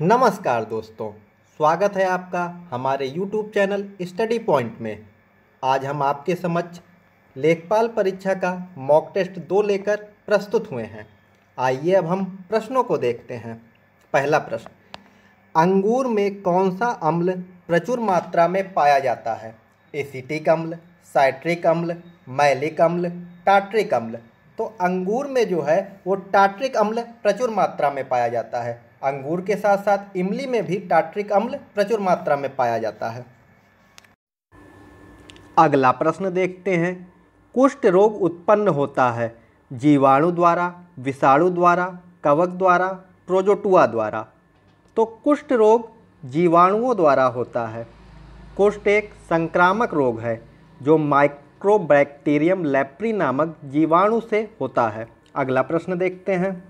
नमस्कार दोस्तों, स्वागत है आपका हमारे YouTube चैनल स्टडी पॉइंट में। आज हम आपके समक्ष लेखपाल परीक्षा का मॉक टेस्ट 2 लेकर प्रस्तुत हुए हैं। आइए अब हम प्रश्नों को देखते हैं। पहला प्रश्न, अंगूर में कौन सा अम्ल प्रचुर मात्रा में पाया जाता है? एसिटिक अम्ल, साइट्रिक अम्ल, मैलिक अम्ल, टार्ट्रिक अम्ल। तो अंगूर में जो है वो टार्ट्रिक अम्ल प्रचुर मात्रा में पाया जाता है। अंगूर के साथ साथ इमली में भी टार्ट्रिक अम्ल प्रचुर मात्रा में पाया जाता है। अगला प्रश्न देखते हैं, कुष्ठ रोग उत्पन्न होता है जीवाणु द्वारा, विषाणु द्वारा, कवक द्वारा, प्रोटोजुआ द्वारा। तो कुष्ठ रोग जीवाणुओं द्वारा होता है। कुष्ठ एक संक्रामक रोग है जो माइक्रोबैक्टीरियम लेप्री नामक जीवाणु से होता है। अगला प्रश्न देखते हैं,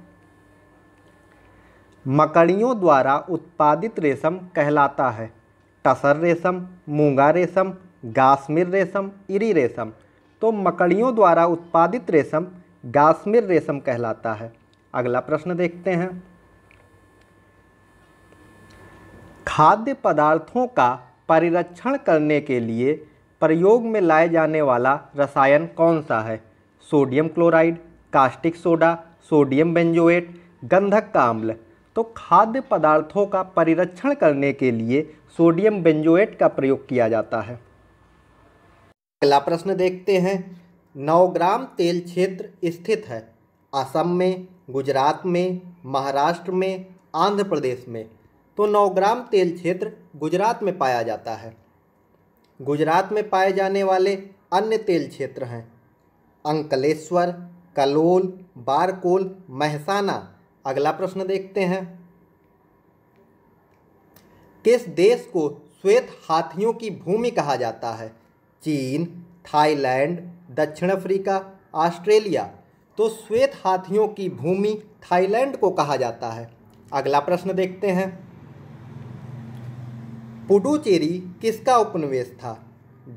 मकड़ियों द्वारा उत्पादित रेशम कहलाता है टसर रेशम, मूंगा रेशम, गासमिर रेशम, इरी रेशम। तो मकड़ियों द्वारा उत्पादित रेशम गासमिर रेशम कहलाता है। अगला प्रश्न देखते हैं, खाद्य पदार्थों का परिरक्षण करने के लिए प्रयोग में लाए जाने वाला रसायन कौन सा है? Sodium chloride, caustic soda, sodium benzoate, गंधक का अम्ल। तो खाद्य पदार्थों का परिरक्षण करने के लिए सोडियम बेंजोएट का प्रयोग किया जाता है। अगला प्रश्न देखते हैं, नौग्राम तेल क्षेत्र स्थित है असम में, गुजरात में, महाराष्ट्र में, आंध्र प्रदेश में। तो नौग्राम तेल क्षेत्र गुजरात में पाया जाता है। गुजरात में पाए जाने वाले अन्य तेल क्षेत्र हैं अंकलेश्वर, कलोल, बारकोल, मेहसाना। अगला प्रश्न देखते हैं, किस देश को श्वेत हाथियों की भूमि कहा जाता है? चीन, थाईलैंड, दक्षिण अफ्रीका, ऑस्ट्रेलिया। तो श्वेत हाथियों की भूमि थाईलैंड को कहा जाता है। अगला प्रश्न देखते हैं, पुडुचेरी किसका उपनिवेश था?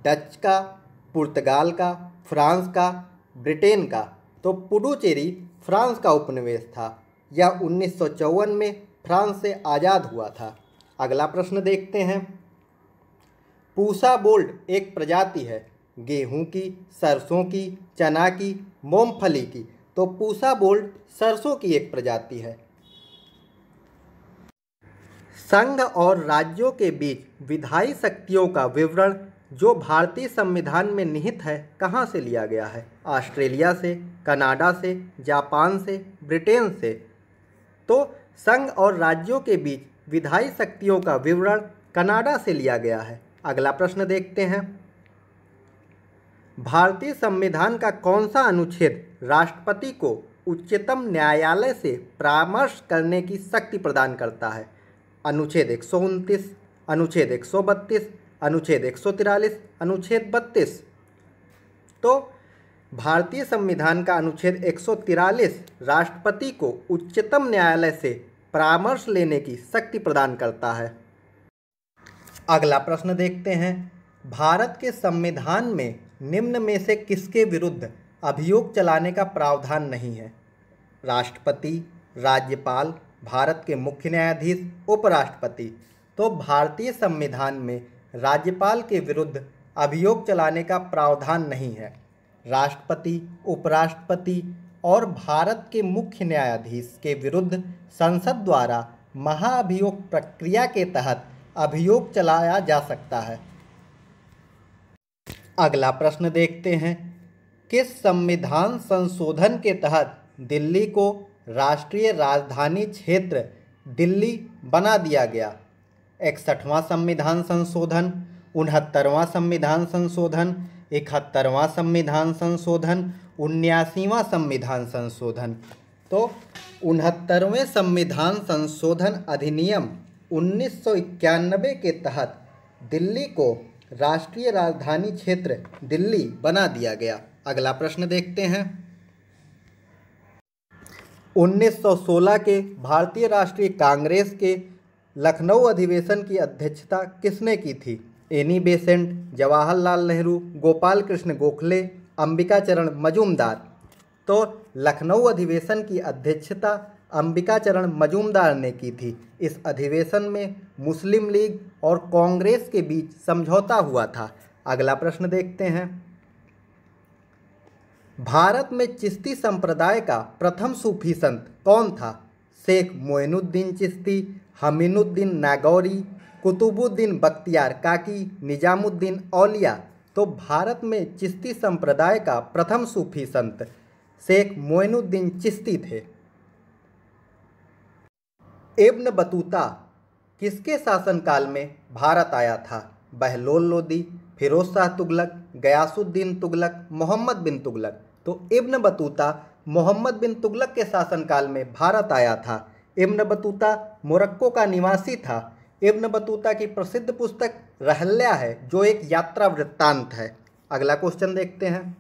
डच का, पुर्तगाल का, फ्रांस का, ब्रिटेन का। तो पुडुचेरी फ्रांस का उपनिवेश था। यह 1954 में फ्रांस से आज़ाद हुआ था। अगला प्रश्न देखते हैं, पूसा बोल्ट एक प्रजाति है गेहूं की, सरसों की, चना की, मूंगफली की। तो पूसा बोल्ट सरसों की एक प्रजाति है। संघ और राज्यों के बीच विधायी शक्तियों का विवरण जो भारतीय संविधान में निहित है कहाँ से लिया गया है? ऑस्ट्रेलिया से, कनाडा से, जापान से, ब्रिटेन से। तो संघ और राज्यों के बीच विधायी शक्तियों का विवरण कनाडा से लिया गया है। अगला प्रश्न देखते हैं, भारतीय संविधान का कौन सा अनुच्छेद राष्ट्रपति को उच्चतम न्यायालय से परामर्श करने की शक्ति प्रदान करता है? अनुच्छेद 129, अनुच्छेद 132, अनुच्छेद 143, अनुच्छेद 32। तो भारतीय संविधान का अनुच्छेद 143 राष्ट्रपति को उच्चतम न्यायालय से परामर्श लेने की शक्ति प्रदान करता है। अगला प्रश्न देखते हैं, भारत के संविधान में निम्न में से किसके विरुद्ध अभियोग चलाने का प्रावधान नहीं है? राष्ट्रपति, राज्यपाल, भारत के मुख्य न्यायाधीश, उपराष्ट्रपति। तो भारतीय संविधान में राज्यपाल के विरुद्ध अभियोग चलाने का प्रावधान नहीं है। राष्ट्रपति, उपराष्ट्रपति और भारत के मुख्य न्यायाधीश के विरुद्ध संसद द्वारा महाअभियोग प्रक्रिया के तहत अभियोग चलाया जा सकता है। अगला प्रश्न देखते हैं, किस संविधान संशोधन के तहत दिल्ली को राष्ट्रीय राजधानी क्षेत्र दिल्ली बना दिया गया? 61वां संविधान संशोधन, 69वां संविधान संशोधन, 71वां संविधान संशोधन, 79वां संविधान संशोधन। तो 69वें संविधान संशोधन अधिनियम 1991 के तहत दिल्ली को राष्ट्रीय राजधानी क्षेत्र दिल्ली बना दिया गया। अगला प्रश्न देखते हैं, 1916 के भारतीय राष्ट्रीय कांग्रेस के लखनऊ अधिवेशन की अध्यक्षता किसने की थी? एनी बेसेंट, जवाहरलाल नेहरू, गोपाल कृष्ण गोखले, अंबिका चरण मजूमदार। तो लखनऊ अधिवेशन की अध्यक्षता अंबिकाचरण मजूमदार ने की थी। इस अधिवेशन में मुस्लिम लीग और कांग्रेस के बीच समझौता हुआ था। अगला प्रश्न देखते हैं। भारत में चिश्ती संप्रदाय का प्रथम सूफी संत कौन था? शेख मोइनुद्दीन चिश्ती, हमीनुद्दीन नागौरी, कुतुबुद्दीन बख्तियार काकी, निजामुद्दीन औलिया। तो भारत में चिश्ती संप्रदाय का प्रथम सूफी संत शेख मोइनुद्दीन चिश्ती थे। इब्न बतूता किसके शासनकाल में भारत आया था? बहलोल लोदी, फिरोज शाह तुगलक, गयासुद्दीन तुगलक, मोहम्मद बिन तुगलक। तो इब्न बतूता मोहम्मद बिन तुगलक के शासनकाल में भारत आया था। इब्न बतूता मोरक्को का निवासी था। इब्न बतूता की प्रसिद्ध पुस्तक रहल्या है, जो एक यात्रा वृत्तांत है। अगला क्वेश्चन देखते हैं।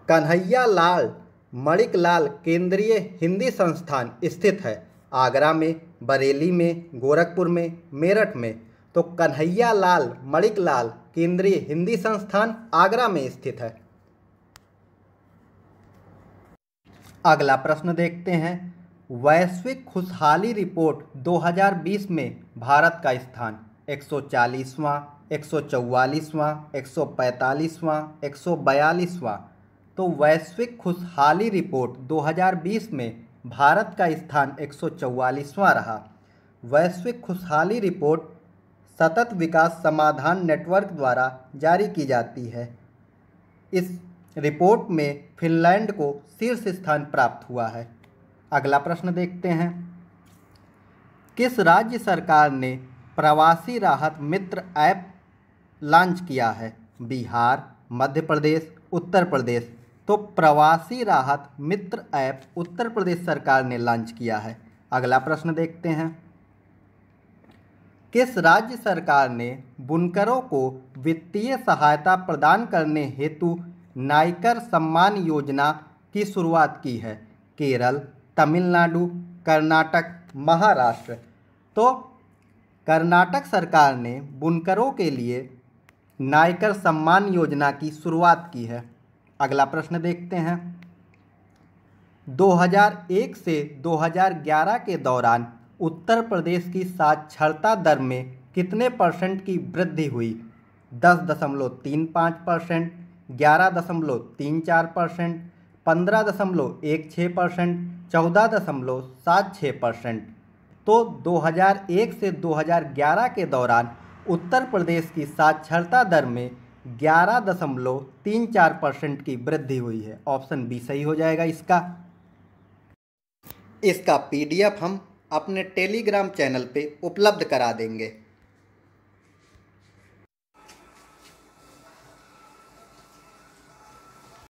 कन्हैया लाल मणिकलाल केंद्रीय हिंदी संस्थान स्थित है? आगरा में, बरेली में, गोरखपुर में, मेरठ में। तो कन्हैया लाल मणिकलाल केंद्रीय हिंदी संस्थान आगरा में स्थित है। अगला प्रश्न देखते हैं। वैश्विक खुशहाली रिपोर्ट 2020 में भारत का स्थान 140वां, 144वां, 145वां, 142वां। तो वैश्विक खुशहाली रिपोर्ट 2020 में भारत का स्थान 144वां रहा। वैश्विक खुशहाली रिपोर्ट सतत विकास समाधान नेटवर्क द्वारा जारी की जाती है। इस रिपोर्ट में फिनलैंड को शीर्ष स्थान प्राप्त हुआ है। अगला प्रश्न देखते हैं। किस राज्य सरकार ने प्रवासी राहत मित्र ऐप लॉन्च किया है? बिहार, मध्य प्रदेश, उत्तर प्रदेश। तो प्रवासी राहत मित्र ऐप उत्तर प्रदेश सरकार ने लॉन्च किया है। अगला प्रश्न देखते हैं। किस राज्य सरकार ने बुनकरों को वित्तीय सहायता प्रदान करने हेतु नायकर सम्मान योजना की शुरुआत की है? केरल, तमिलनाडु, कर्नाटक, महाराष्ट्र। तो कर्नाटक सरकार ने बुनकरों के लिए नायकर सम्मान योजना की शुरुआत की है। अगला प्रश्न देखते हैं। 2001 से 2011 के दौरान उत्तर प्रदेश की साक्षरता दर में कितने परसेंट की वृद्धि हुई? 10.35%, 11.34%, 15.16%, 14.76%। तो 2001 से 2011 के दौरान उत्तर प्रदेश की साक्षरता दर में 11.34% की वृद्धि हुई है। ऑप्शन बी सही हो जाएगा इसका PDF हम अपने टेलीग्राम चैनल पे उपलब्ध करा देंगे।